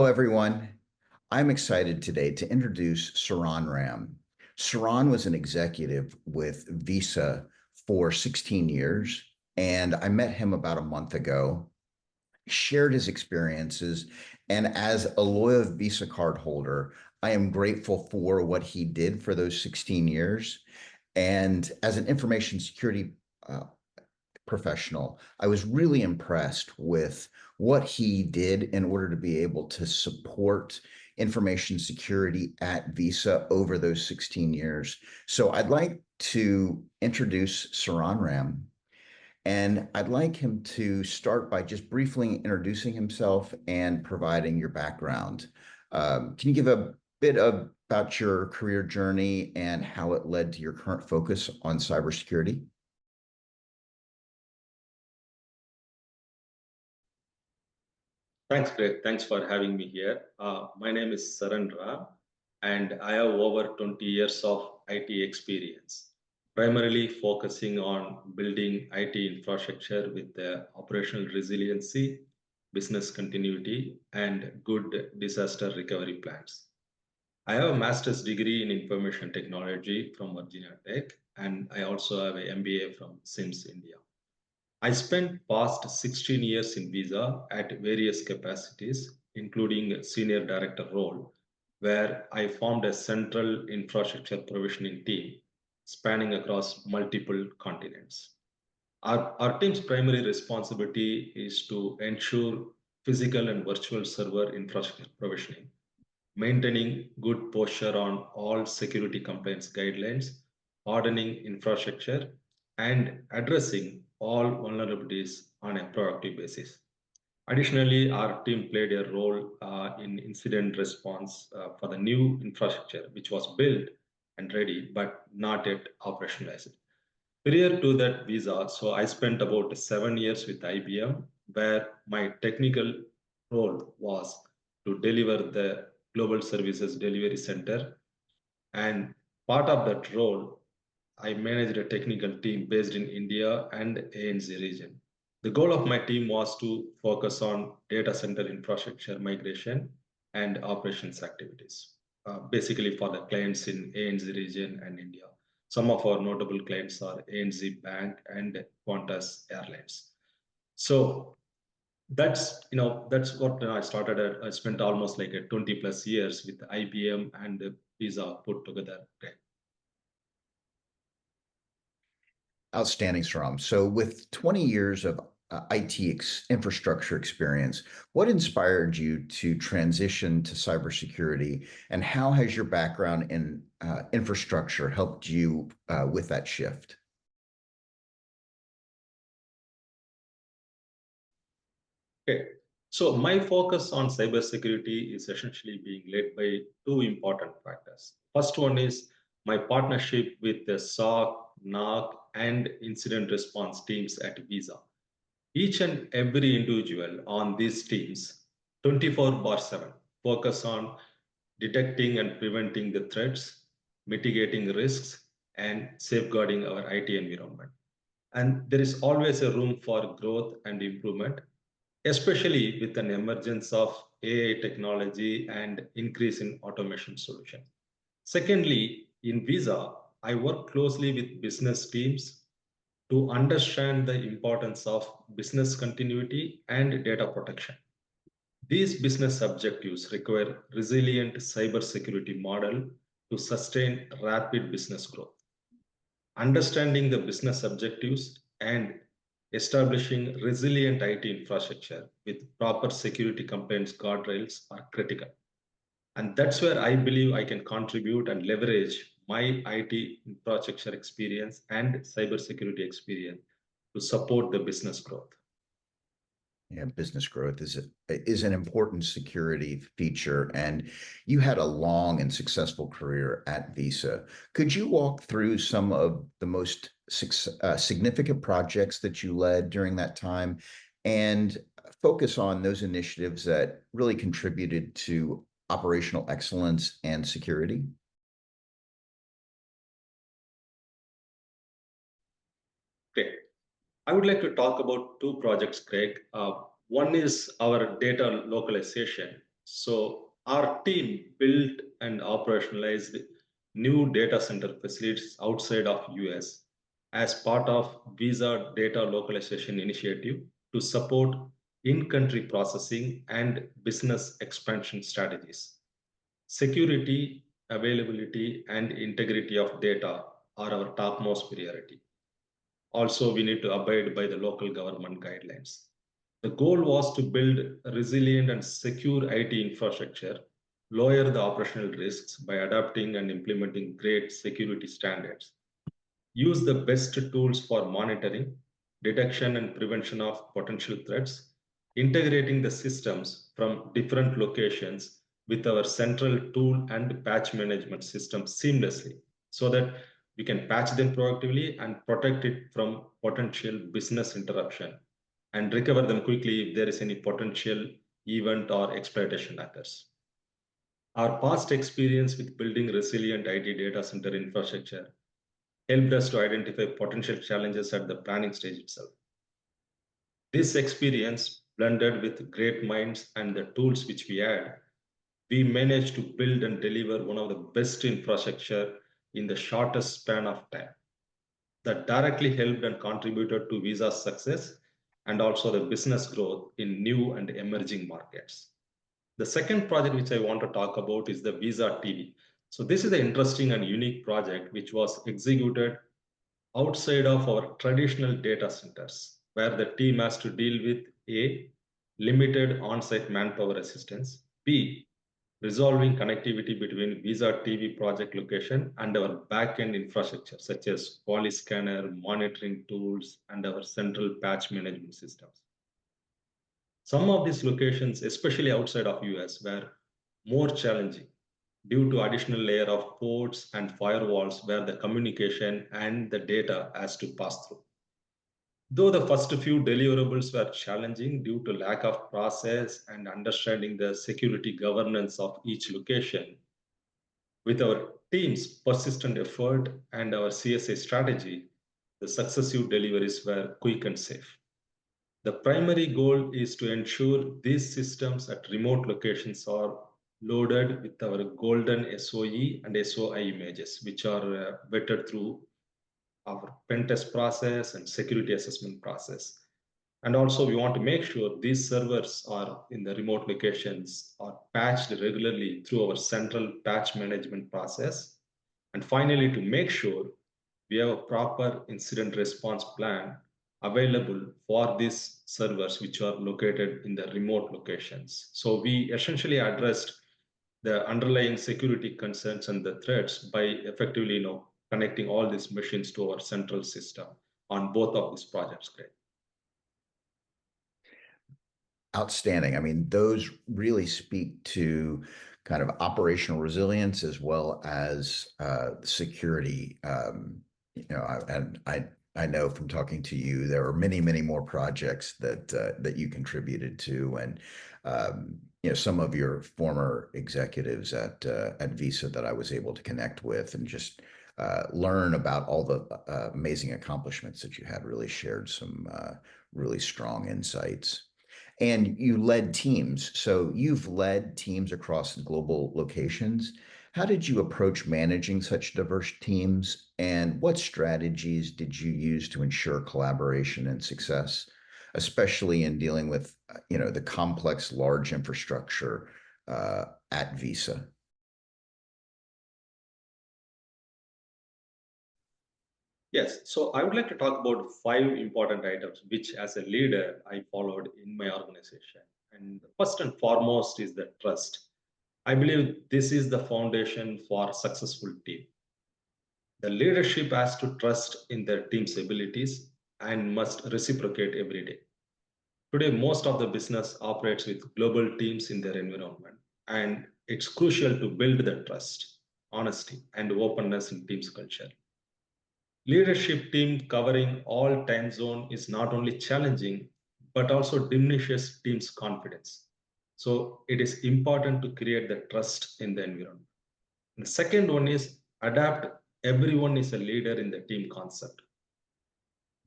Hello, everyone. I'm excited today to introduce Saran Ram. Saran was an executive with Visa for 16 years, and I met him about a month ago, shared his experiences, and as a loyal Visa card holder, I am grateful for what he did for those 16 years. And as an information security uh, professional, I was really impressed with what he did in order to be able to support information security at Visa over those 16 years. So I'd like to introduce Saran Ram, and I'd like him to start by just briefly introducing himself and providing your background. Can you give a bit about your career journey and how it led to your current focus on cybersecurity? Thanks, Greg. Thanks for having me here. My name is Saran Ram, and I have over 20 years of IT experience, primarily focusing on building IT infrastructure with the operational resiliency, business continuity, and good disaster recovery plans. I have a master's degree in information technology from Virginia Tech, and I also have an MBA from SIMS India. I spent past 16 years in Visa at various capacities, including a senior director role, where I formed a central infrastructure provisioning team spanning across multiple continents. Our team's primary responsibility is to ensure physical and virtual server infrastructure provisioning, maintaining good posture on all security compliance guidelines, hardening infrastructure, and addressing all vulnerabilities on a proactive basis. Additionally, our team played a role in incident response for the new infrastructure, which was built and ready, but not yet operationalized. Prior to that visa, so I spent about 7 years with IBM, where my technical role was to deliver the Global Services Delivery Center. And part of that role, I managed a technical team based in India and ANZ region. The goal of my team was to focus on data center infrastructure migration and operations activities, basically for the clients in ANZ region and India. Some of our notable clients are ANZ Bank and Qantas Airlines. So that's what I started at. I spent almost like a 20 plus years with IBM and Visa put together. Outstanding, Saram. So, with 20 years of IT infrastructure experience, what inspired you to transition to cybersecurity, and how has your background in infrastructure helped you with that shift? Okay. So my focus on cybersecurity is essentially being led by two important factors. First one is my partnership with the SOC, NOC, and incident response teams at Visa. Each and every individual on these teams, 24/7, focus on detecting and preventing the threats, mitigating risks, and safeguarding our IT environment. And there is always a room for growth and improvement, especially with an emergence of AI technology and increase in automation solution. Secondly, in Visa, I work closely with business teams to understand the importance of business continuity and data protection. These business objectives require resilient cybersecurity model to sustain rapid business growth. Understanding the business objectives and establishing resilient IT infrastructure with proper security compliance guardrails are critical. And that's where I believe I can contribute and leverage my IT infrastructure experience and cybersecurity experience to support the business growth. Yeah, business growth is an important security feature, and you had a long and successful career at Visa. Could you walk through some of the most significant projects that you led during that time, and focus on those initiatives that really contributed to operational excellence and security? Great. I would like to talk about two projects, Craig. One is our data localization. So our team built and operationalized new data center facilities outside of US as part of Visa Data Localization Initiative to support in-country processing and business expansion strategies. Security, availability, and integrity of data are our topmost priority. Also, we need to abide by the local government guidelines. The goal was to build a resilient and secure IT infrastructure, lower the operational risks by adapting and implementing great security standards, use the best tools for monitoring, detection, and prevention of potential threats, integrating the systems from different locations with our central tool and patch management system seamlessly so that we can patch them proactively and protect it from potential business interruption and recover them quickly if there is any potential event or exploitation occurs. Our past experience with building resilient IT data center infrastructure helped us to identify potential challenges at the planning stage itself. This experience, blended with great minds and the tools which we had, we managed to build and deliver one of the best infrastructure in the shortest span of time that directly helped and contributed to Visa's success and also the business growth in new and emerging markets. The second project which I want to talk about is the Visa TV. So this is an interesting and unique project which was executed outside of our traditional data centers, where the team has to deal with A, limited on-site manpower assistance, B, resolving connectivity between Visa TV project location and our back-end infrastructure, such as poly scanner, monitoring tools, and our central patch management systems. Some of these locations, especially outside of US, were more challenging due to additional layer of ports and firewalls where the communication and the data has to pass through. Though the first few deliverables were challenging due to lack of process and understanding the security governance of each location, with our team's persistent effort and our CSA strategy, the successive deliveries were quick and safe. The primary goal is to ensure these systems at remote locations are loaded with our golden SOE and SOI images, which are vetted through our pen test process and security assessment process. And also we want to make sure these servers are in the remote locations are patched regularly through our central patch management process. And finally, to make sure we have a proper incident response plan available for these servers which are located in the remote locations. So we essentially addressed the underlying security concerns and the threats by effectively connecting all these machines to our central system on both of these projects. Great. Outstanding. I mean, those really speak to kind of operational resilience as well as security. I know from talking to you, there are many, many more projects that you contributed to, and some of your former executives at Visa that I was able to connect with, and just learn about all the amazing accomplishments that you had. Really shared some really strong insights. And you led teams. So you've led teams across global locations. How did you approach managing such diverse teams? And what strategies did you use to ensure collaboration and success, especially in dealing with, the complex, large infrastructure at Visa? Yes, so I would like to talk about 5 important items which, as a leader, I followed in my organization. And first and foremost is the trust. I believe this is the foundation for a successful team. The leadership has to trust in their team's abilities and must reciprocate every day. Today, most of the business operates with global teams in their environment, and it's crucial to build the trust, honesty, and openness in team's culture. Leadership team covering all time zone is not only challenging, but also diminishes team's confidence. So it is important to create the trust in the environment. And the second one is adapt everyone is a leader in the team concept.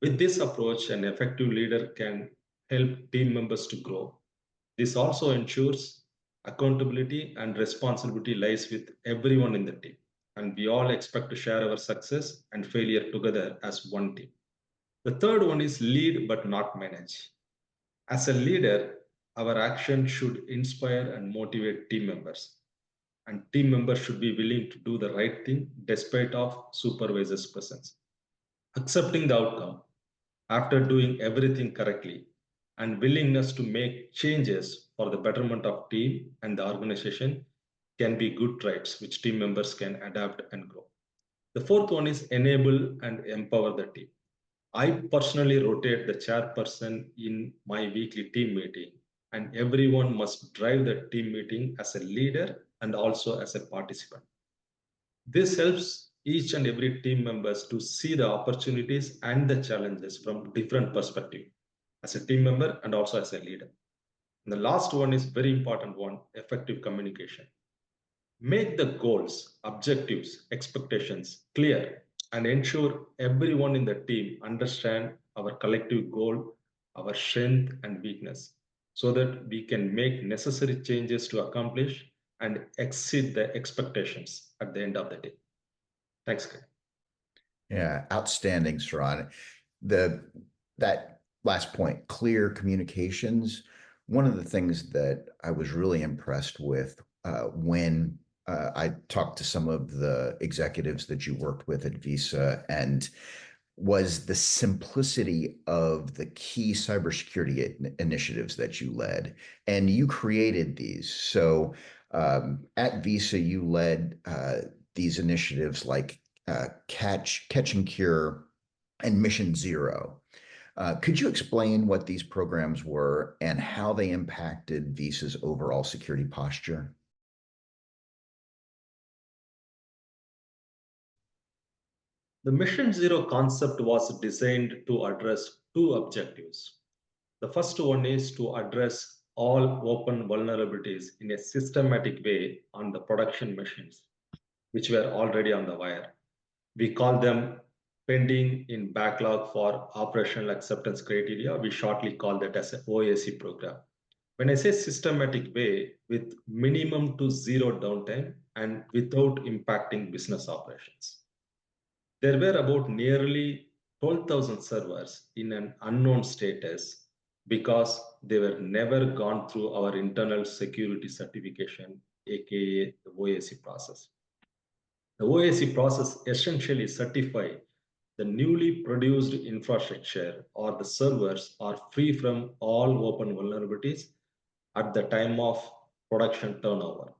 With this approach, an effective leader can help team members to grow. This also ensures Accountability and responsibility lies with everyone in the team, and we all expect to share our success and failure together as one team. The third one is lead but not manage. As a leader, our action should inspire and motivate team members, and team members should be willing to do the right thing despite of supervisor's presence. Accepting the outcome after doing everything correctly and willingness to make changes for the betterment of team and the organization can be good traits which team members can adapt and grow. The fourth one is enable and empower the team. I personally rotate the chairperson in my weekly team meeting, and everyone must drive the team meeting as a leader and also as a participant. This helps each and every team members to see the opportunities and the challenges from different perspective as a team member and also as a leader. And the last one is very important one, effective communication. Make the goals, objectives, expectations clear and ensure everyone in the team understand our collective goal, our strength and weakness so that we can make necessary changes to accomplish and exceed the expectations at the end of the day. Thanks, Greg. Yeah, outstanding, Saran. The that last point, clear communications. One of the things that I was really impressed with when I talked to some of the executives that you worked with at Visa and was the simplicity of the key cybersecurity initiatives that you led. And you created these. So at Visa, you led these initiatives like Catch and Cure and Mission Zero. Could you explain what these programs were and how they impacted Visa's overall security posture? The Mission Zero concept was designed to address two objectives. The first one is to address all open vulnerabilities in a systematic way on the production machines, which were already on the wire. We call them pending in backlog for operational acceptance criteria. We shortly call that as an OAC program. When I say systematic way, with minimum to zero downtime and without impacting business operations. There were about nearly 12,000 servers in an unknown status because they were never gone through our internal security certification, aka the OAC process. The OAC process essentially certifies the newly produced infrastructure or the servers are free from all open vulnerabilities at the time of production turnover.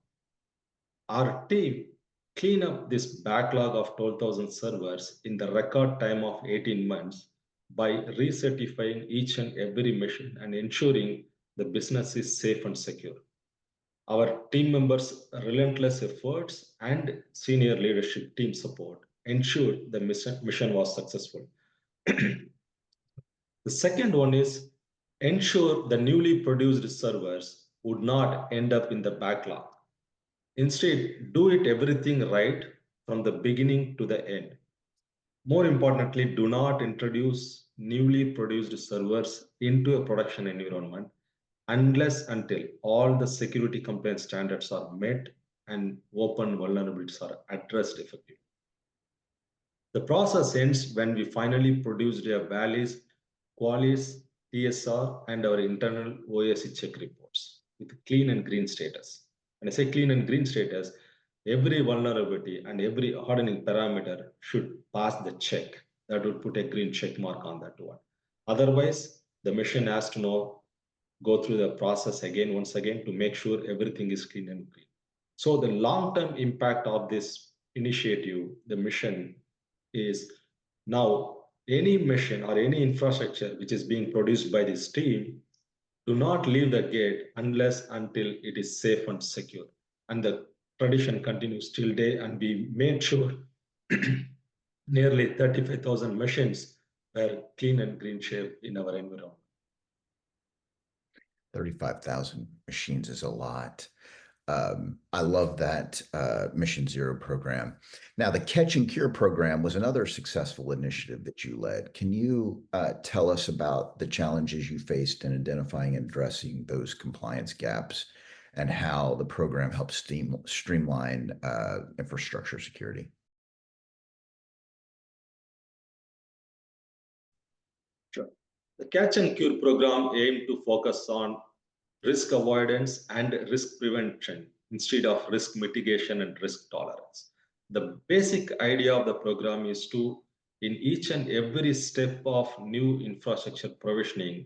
Our team clean up this backlog of 12,000 servers in the record time of 18 months by recertifying each and every machine and ensuring the business is safe and secure. Our team members' relentless efforts and senior leadership team support ensured the mission was successful. The second one is ensure the newly produced servers would not end up in the backlog. Instead, do it everything right from the beginning to the end. More importantly, do not introduce newly produced servers into a production environment unless until all the security compliance standards are met and open vulnerabilities are addressed effectively. The process ends when we finally produce a values, qualis, TSR, and our internal OAC check reports with clean and green status. When I say clean and green status, every vulnerability and every hardening parameter should pass the check. That would put a green check mark on that one. Otherwise, the machine has to go through the process again, once again, to make sure everything is clean and green. So the long-term impact of this initiative, the mission is now any mission or any infrastructure which is being produced by this team, do not leave the gate unless until it is safe and secure. And the tradition continues till day, and we made sure nearly 35,000 machines were clean and green shape in our environment. 35,000 machines is a lot. I love that Mission Zero program. Now, the Catch and Cure program was another successful initiative that you led. Can you tell us about the challenges you faced in identifying and addressing those compliance gaps and how the program helps streamline infrastructure security. Sure. The Catch and Cure program aimed to focus on risk avoidance and risk prevention instead of risk mitigation and risk tolerance. The basic idea of the program is to, in each and every step of new infrastructure provisioning,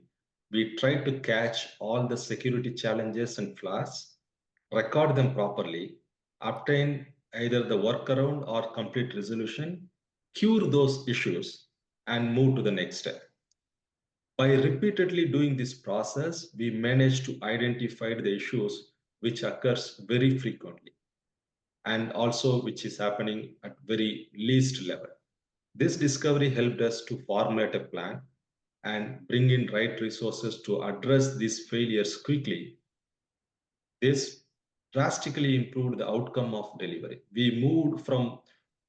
we try to catch all the security challenges and flaws, record them properly, obtain either the workaround or complete resolution, cure those issues, and move to the next step. By repeatedly doing this process, we manage to identify the issues which occurs very frequently and also which is happening at very least level. This discovery helped us to formulate a plan and bring in right resources to address these failures quickly. This drastically improved the outcome of delivery. We moved from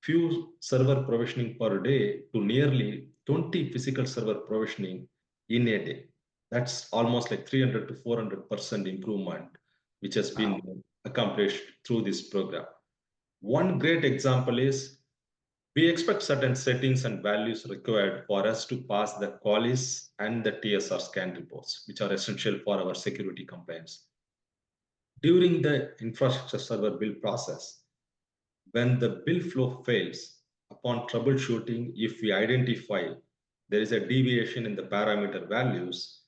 few server provisioning per day to nearly 20 physical server provisioning in a day. That's almost like 300 to 400% improvement, which has been Wow. accomplished through this program. One great example is we expect certain settings and values required for us to pass the qualis and the TSR scan reports, which are essential for our security compliance. During the infrastructure server build process, when the build flow fails, upon troubleshooting, if we identify there is a deviation in the parameter values,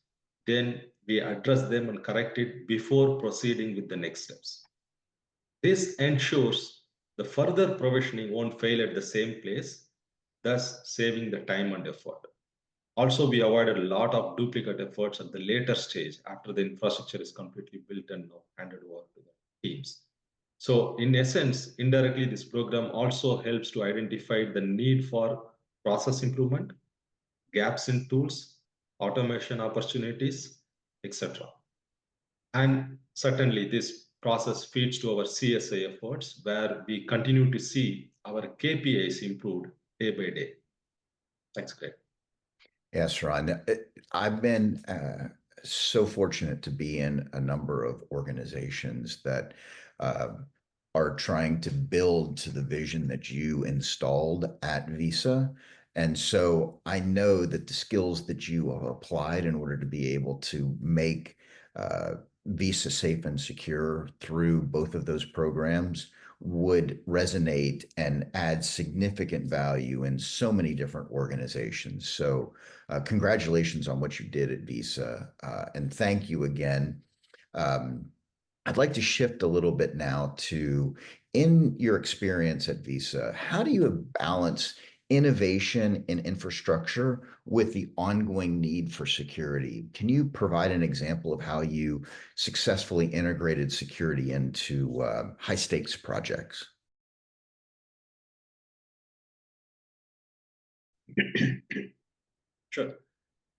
then we address them and correct it before proceeding with the next steps. This ensures the further provisioning won't fail at the same place, thus saving the time and effort. Also, we avoided a lot of duplicate efforts at the later stage after the infrastructure is completely built and handed over to the teams. So in essence, indirectly, this program also helps to identify the need for process improvement, gaps in tools, automation opportunities, etc. And certainly this process feeds to our CSA efforts where we continue to see our KPIs improved day by day. That's great. Yes, Ron. I've been so fortunate to be in a number of organizations that uh, are trying to build to the vision that you installed at Visa. And so I know that the skills that you have applied in order to be able to make uh, Visa safe and secure through both of those programs would resonate and add significant value in so many different organizations. So congratulations on what you did at Visa, and thank you again. Um, I'd like to shift a little bit now to, in your experience at Visa, how do you balance innovation in infrastructure with the ongoing need for security? Can you provide an example of how you successfully integrated security into high stakes projects? Sure.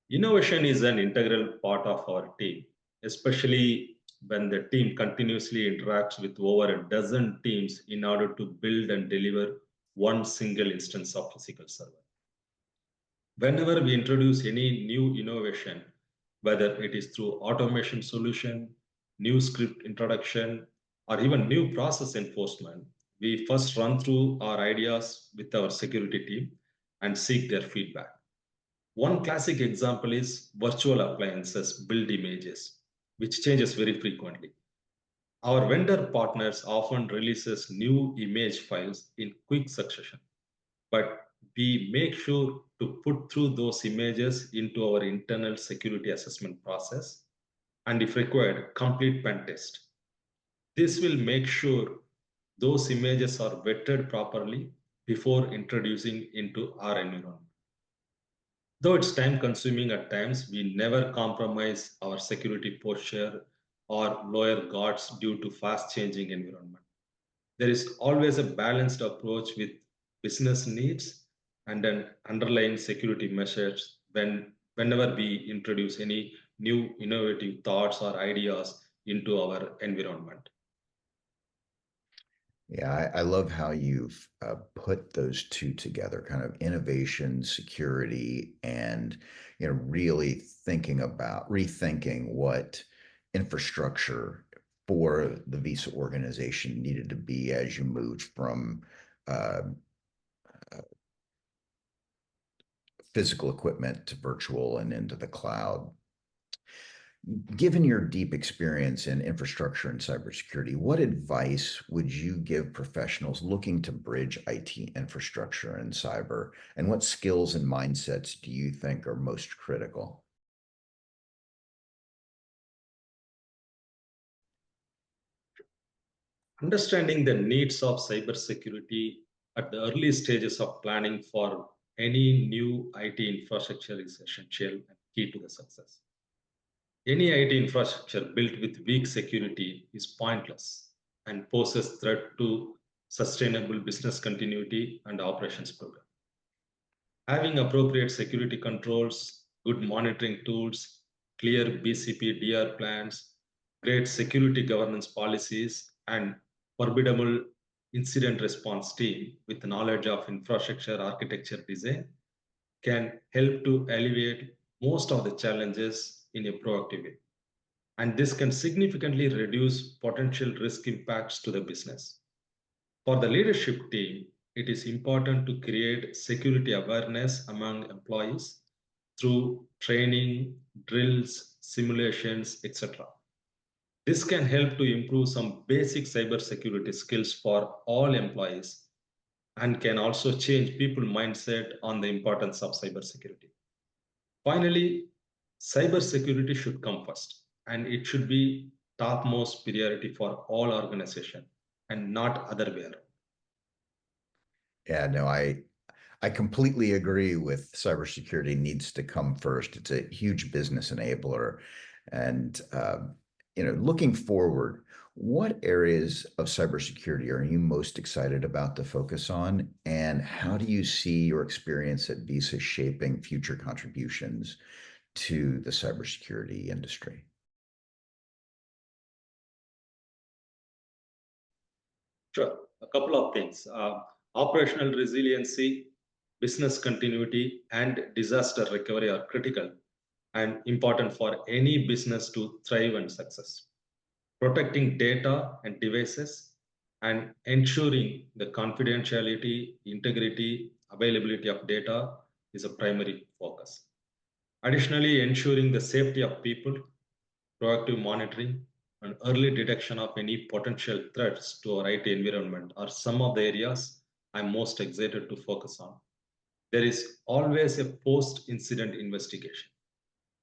Innovation is an integral part of our team, especially when the team continuously interacts with over a dozen teams in order to build and deliver one single instance of physical server. Whenever we introduce any new innovation, whether it is through automation solution, new script introduction, or even new process enforcement, we first run through our ideas with our security team and seek their feedback. One classic example is virtual appliances build images, which changes very frequently. Our vendor partners often releases new image files in quick succession, but we make sure to put through those images into our internal security assessment process and if required, complete pen test. This will make sure those images are vetted properly before introducing into our environment. Though it's time consuming at times, we never compromise our security posture or lower guards due to fast changing environment. There is always a balanced approach with business needs and an underlying security measures whenever we introduce any new innovative thoughts or ideas into our environment. Yeah, I love how you've put those two together, kind of innovation, security, and really thinking about rethinking what infrastructure for the Visa organization needed to be as you moved from uh, physical equipment to virtual and into the cloud. Given your deep experience in infrastructure and cybersecurity, what advice would you give professionals looking to bridge IT infrastructure and cyber? And what skills and mindsets do you think are most critical? Understanding the needs of cybersecurity at the early stages of planning for any new IT infrastructure is essential and key to the success. Any IT infrastructure built with weak security is pointless and poses threat to sustainable business continuity and operations program. Having appropriate security controls, good monitoring tools, clear BCP DR plans, great security governance policies, and formidable incident response team with knowledge of infrastructure architecture design can help to alleviate most of the challenges in a proactive way. And this can significantly reduce potential risk impacts to the business. For the leadership team, it is important to create security awareness among employees through training, drills, simulations, etc. This can help to improve some basic cybersecurity skills for all employees and can also change people's mindset on the importance of cybersecurity. Finally, cybersecurity should come first, and it should be topmost priority for all organizations and not other way around. Yeah, no, I completely agree with cybersecurity needs to come first. It's a huge business enabler. And, looking forward, what areas of cybersecurity are you most excited about to focus on? And how do you see your experience at Visa shaping future contributions to the cybersecurity industry? Sure. A couple of things. Operational resiliency, business continuity, and disaster recovery are critical and important for any business to thrive and success. Protecting data and devices and ensuring the confidentiality, integrity, availability of data is a primary focus. Additionally, ensuring the safety of people, proactive monitoring, and early detection of any potential threats to our IT environment are some of the areas I'm most excited to focus on. There is always a post incident investigation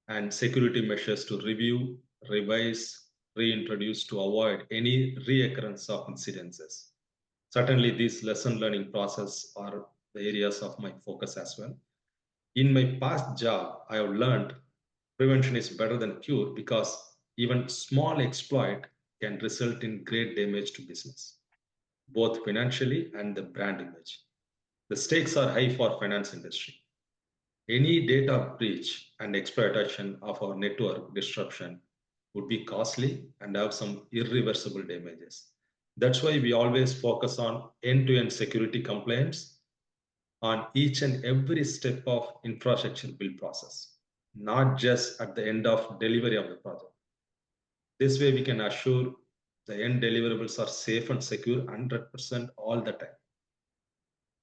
and security measures to review, revise, reintroduce to avoid any reoccurrence of incidences. Certainly, these lesson learning process are the areas of my focus as well. In my past job, I have learned prevention is better than cure because even small exploit can result in great damage to business, both financially and the brand image. The stakes are high for finance industry. Any data breach and exploitation of our network disruption would be costly and have some irreversible damages. That's why we always focus on end-to-end security compliance on each and every step of infrastructure build process, not just at the end of delivery of the project. This way we can assure the end deliverables are safe and secure 100% all the time.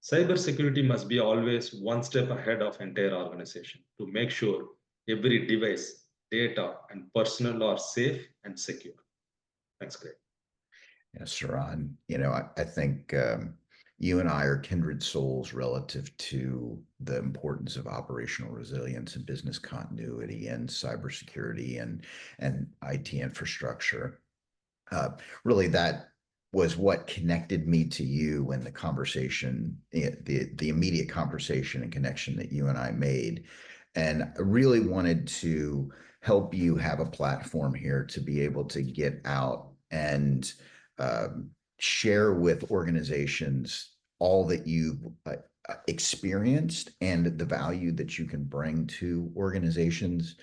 Cybersecurity must be always one step ahead of entire organization to make sure every device, data, and personnel are safe and secure. Thanks, Greg. Yes, Saran, I think you and I are kindred souls relative to the importance of operational resilience and business continuity and cybersecurity and IT infrastructure. Really, that was what connected me to you and the conversation, the immediate conversation and connection that you and I made. And I really wanted to help you have a platform here to be able to get out and share with organizations all that you've experienced and the value that you can bring to organizations.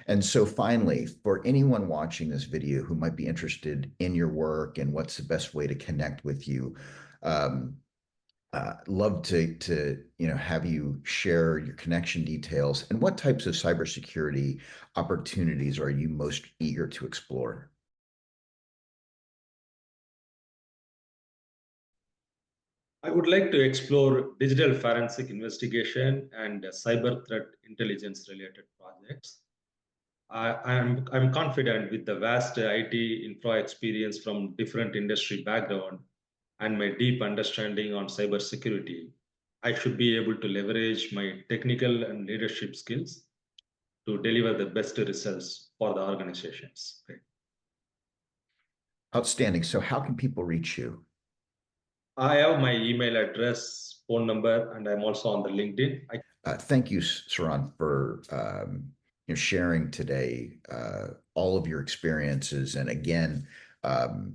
And so finally, for anyone watching this video who might be interested in your work and what's the best way to connect with you, love to have you share your connection details and what types of cybersecurity opportunities are you most eager to explore? I would like to explore digital forensic investigation and cyber threat intelligence related projects. I'm confident with the vast IT infra experience from different industry background and my deep understanding on cybersecurity. I should be able to leverage my technical and leadership skills to deliver the best results for the organizations. Right. Outstanding. So how can people reach you? I have my email address, phone number, and I'm also on the LinkedIn. Thank you, Saran, for sharing today all of your experiences. And again, um,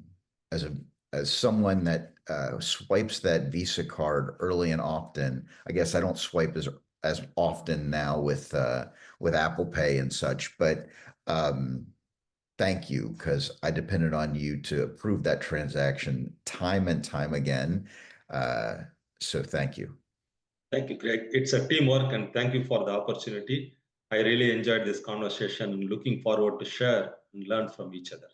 as a as someone that swipes that Visa card early and often, I guess I don't swipe as often now with Apple Pay and such, but um, thank you because I depended on you to approve that transaction time and time again. Uh, so thank you. Thank you, Greg. It's a teamwork, and thank you for the opportunity. I really enjoyed this conversation and looking forward to share and learn from each other.